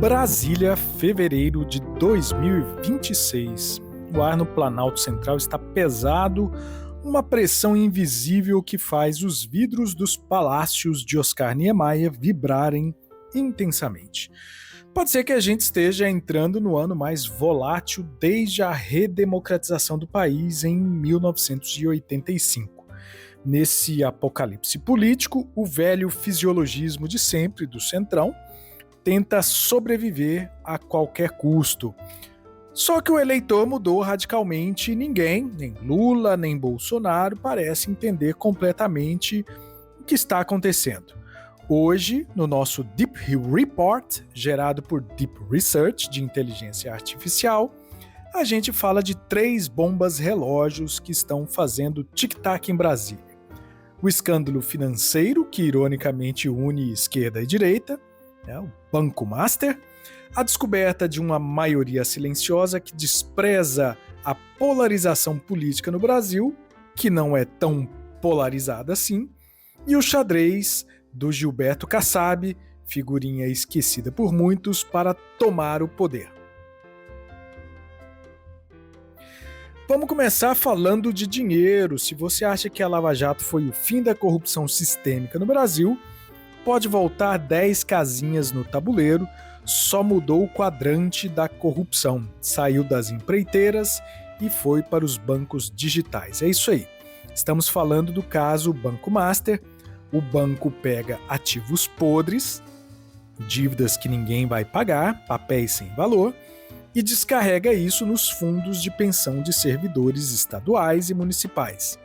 Brasília, fevereiro de 2026. O ar no Planalto Central está pesado, uma pressão invisível que faz os vidros dos palácios de Oscar Niemeyer vibrarem intensamente. Pode ser que a gente esteja entrando no ano mais volátil desde a redemocratização do país em 1985. Nesse apocalipse político, o velho fisiologismo de sempre do Centrão tenta sobreviver a qualquer custo. Só que o eleitor mudou radicalmente e ninguém, nem Lula, nem Bolsonaro, parece entender completamente o que está acontecendo. Hoje, no nosso Deep Report, gerado por Deep Research de inteligência artificial, a gente fala de 3 bombas relógios que estão fazendo tic-tac em Brasília. O escândalo financeiro, que ironicamente une esquerda e direita, o Banco Master, a descoberta de uma maioria silenciosa que despreza a polarização política no Brasil, que não é tão polarizada assim, e o xadrez do Gilberto Kassab, figurinha esquecida por muitos, para tomar o poder. Vamos começar falando de dinheiro. Se você acha que a Lava Jato foi o fim da corrupção sistêmica no Brasil, pode voltar 10 casinhas no tabuleiro, só mudou o quadrante da corrupção. Saiu das empreiteiras e foi para os bancos digitais. É isso aí. Estamos falando do caso Banco Master. O banco pega ativos podres, dívidas que ninguém vai pagar, papéis sem valor, e descarrega isso nos fundos de pensão de servidores estaduais e municipais.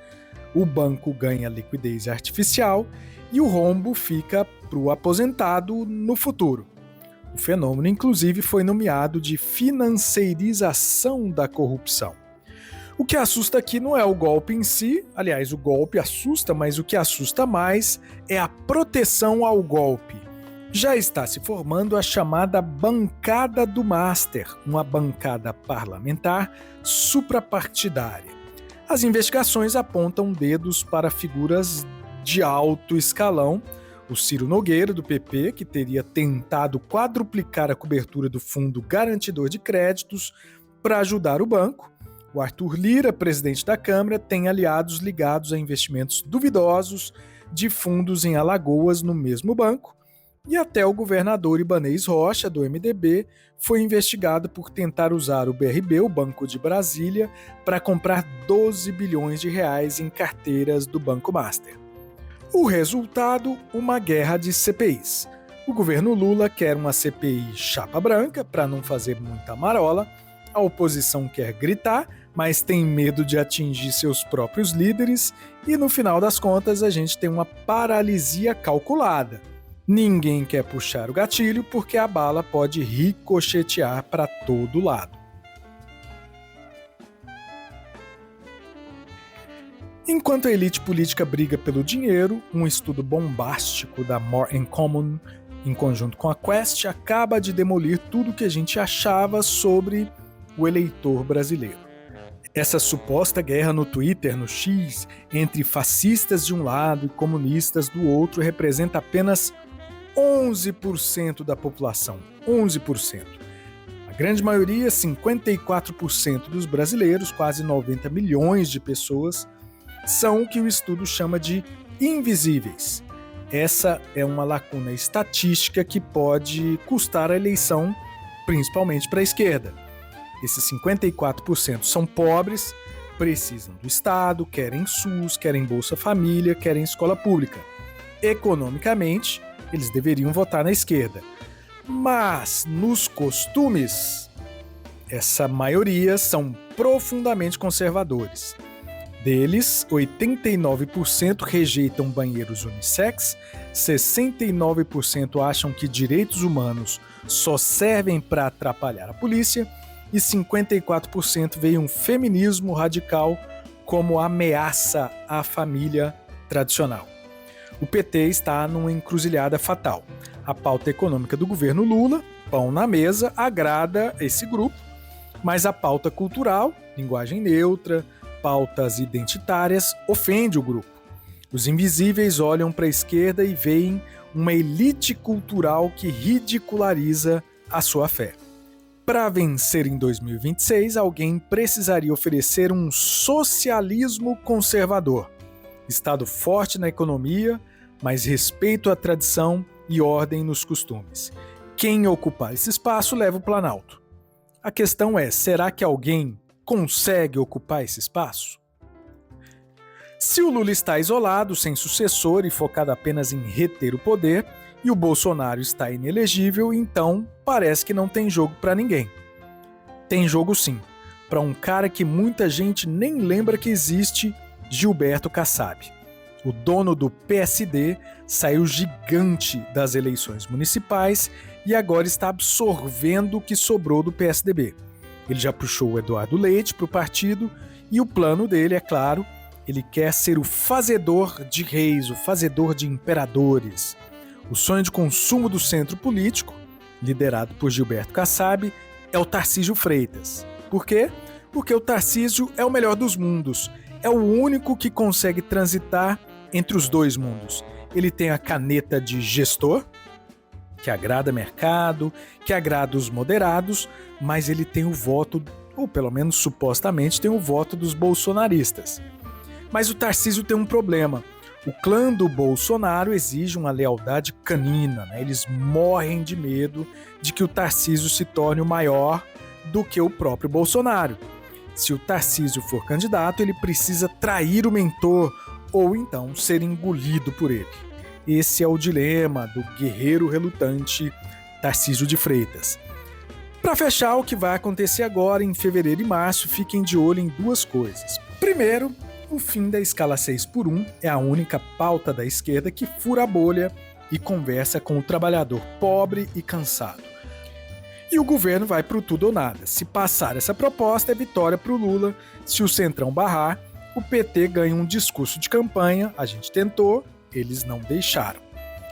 O banco ganha liquidez artificial e o rombo fica para o aposentado no futuro. O fenômeno, inclusive, foi nomeado de financeirização da corrupção. O que assusta aqui não é o golpe em si, aliás, o golpe assusta, mas o que assusta mais é a proteção ao golpe. Já está se formando a chamada bancada do Master, uma bancada parlamentar suprapartidária. As investigações apontam dedos para figuras de alto escalão, o Ciro Nogueira, do PP, que teria tentado quadruplicar a cobertura do Fundo Garantidor de Créditos para ajudar o banco. O Arthur Lira, presidente da Câmara, tem aliados ligados a investimentos duvidosos de fundos em Alagoas no mesmo banco. E até o governador Ibanez Rocha, do MDB, foi investigado por tentar usar o BRB, o Banco de Brasília, para comprar 12 bilhões de reais em carteiras do Banco Master. O resultado, uma guerra de CPIs. O governo Lula quer uma CPI chapa branca para não fazer muita marola, a oposição quer gritar, mas tem medo de atingir seus próprios líderes e no final das contas a gente tem uma paralisia calculada. Ninguém quer puxar o gatilho porque a bala pode ricochetear para todo lado. Enquanto a elite política briga pelo dinheiro, um estudo bombástico da More in Common, em conjunto com a Quest, acaba de demolir tudo que a gente achava sobre o eleitor brasileiro. Essa suposta guerra no Twitter, no X, entre fascistas de um lado e comunistas do outro representa apenas 11% da população, 11%. A grande maioria, 54% dos brasileiros, quase 90 milhões de pessoas, são o que o estudo chama de invisíveis. Essa é uma lacuna estatística que pode custar a eleição, principalmente para a esquerda. Esses 54% são pobres, precisam do Estado, querem SUS, querem Bolsa Família, querem escola pública. Economicamente, eles deveriam votar na esquerda. Mas, nos costumes, essa maioria são profundamente conservadores. Deles, 89% rejeitam banheiros unissex, 69% acham que direitos humanos só servem para atrapalhar a polícia e 54% veem um feminismo radical como ameaça à família tradicional. O PT está numa encruzilhada fatal. A pauta econômica do governo Lula, pão na mesa, agrada esse grupo, mas a pauta cultural, linguagem neutra, pautas identitárias, ofende o grupo. Os invisíveis olham para a esquerda e veem uma elite cultural que ridiculariza a sua fé. Para vencer em 2026, alguém precisaria oferecer um socialismo conservador. Estado forte na economia, mas respeito à tradição e ordem nos costumes. Quem ocupar esse espaço leva o Planalto. A questão é, será que alguém consegue ocupar esse espaço? Se o Lula está isolado, sem sucessor e focado apenas em reter o poder, e o Bolsonaro está inelegível, então parece que não tem jogo para ninguém. Tem jogo sim, para um cara que muita gente nem lembra que existe, Gilberto Kassab. O dono do PSD saiu gigante das eleições municipais e agora está absorvendo o que sobrou do PSDB. Ele já puxou o Eduardo Leite para o partido e o plano dele, é claro, ele quer ser o fazedor de reis, o fazedor de imperadores. O sonho de consumo do centro político, liderado por Gilberto Kassab, é o Tarcísio Freitas. Por quê? Porque o Tarcísio é o melhor dos mundos. É o único que consegue transitar entre os dois mundos. Ele tem a caneta de gestor, que agrada mercado, que agrada os moderados, mas ele tem o voto, ou pelo menos supostamente tem o voto dos bolsonaristas. Mas o Tarcísio tem um problema. O clã do Bolsonaro exige uma lealdade canina, né? Eles morrem de medo de que o Tarcísio se torne o maior do que o próprio Bolsonaro. Se o Tarcísio for candidato, ele precisa trair o mentor ou então ser engolido por ele. Esse é o dilema do guerreiro relutante Tarcísio de Freitas. Para fechar, o que vai acontecer agora em fevereiro e março, fiquem de olho em duas coisas. Primeiro, o fim da escala 6x1 é a única pauta da esquerda que fura a bolha e conversa com o trabalhador pobre e cansado. E o governo vai pro tudo ou nada. Se passar essa proposta, é vitória pro Lula. Se o Centrão barrar, o PT ganha um discurso de campanha. A gente tentou, eles não deixaram.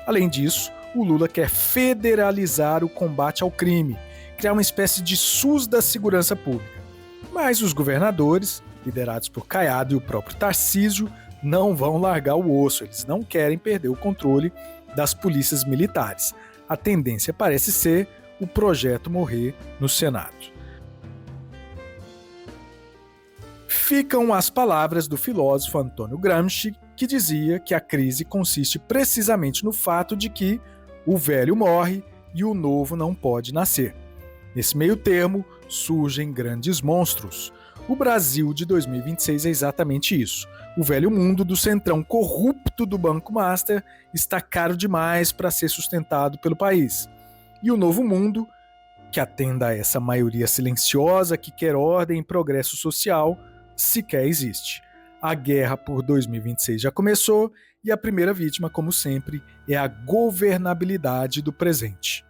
Além disso, o Lula quer federalizar o combate ao crime, criar uma espécie de SUS da segurança pública. Mas os governadores, liderados por Caiado e o próprio Tarcísio, não vão largar o osso, eles não querem perder o controle das polícias militares. A tendência parece ser o projeto morrer no Senado. Ficam as palavras do filósofo Antônio Gramsci, que dizia que a crise consiste precisamente no fato de que o velho morre e o novo não pode nascer. Nesse meio termo, surgem grandes monstros. O Brasil de 2026 é exatamente isso. O velho mundo do centrão corrupto do Banco Master está caro demais para ser sustentado pelo país. E o novo mundo, que atenda a essa maioria silenciosa que quer ordem e progresso social, sequer existe. A guerra por 2026 já começou e a primeira vítima, como sempre, é a governabilidade do presente.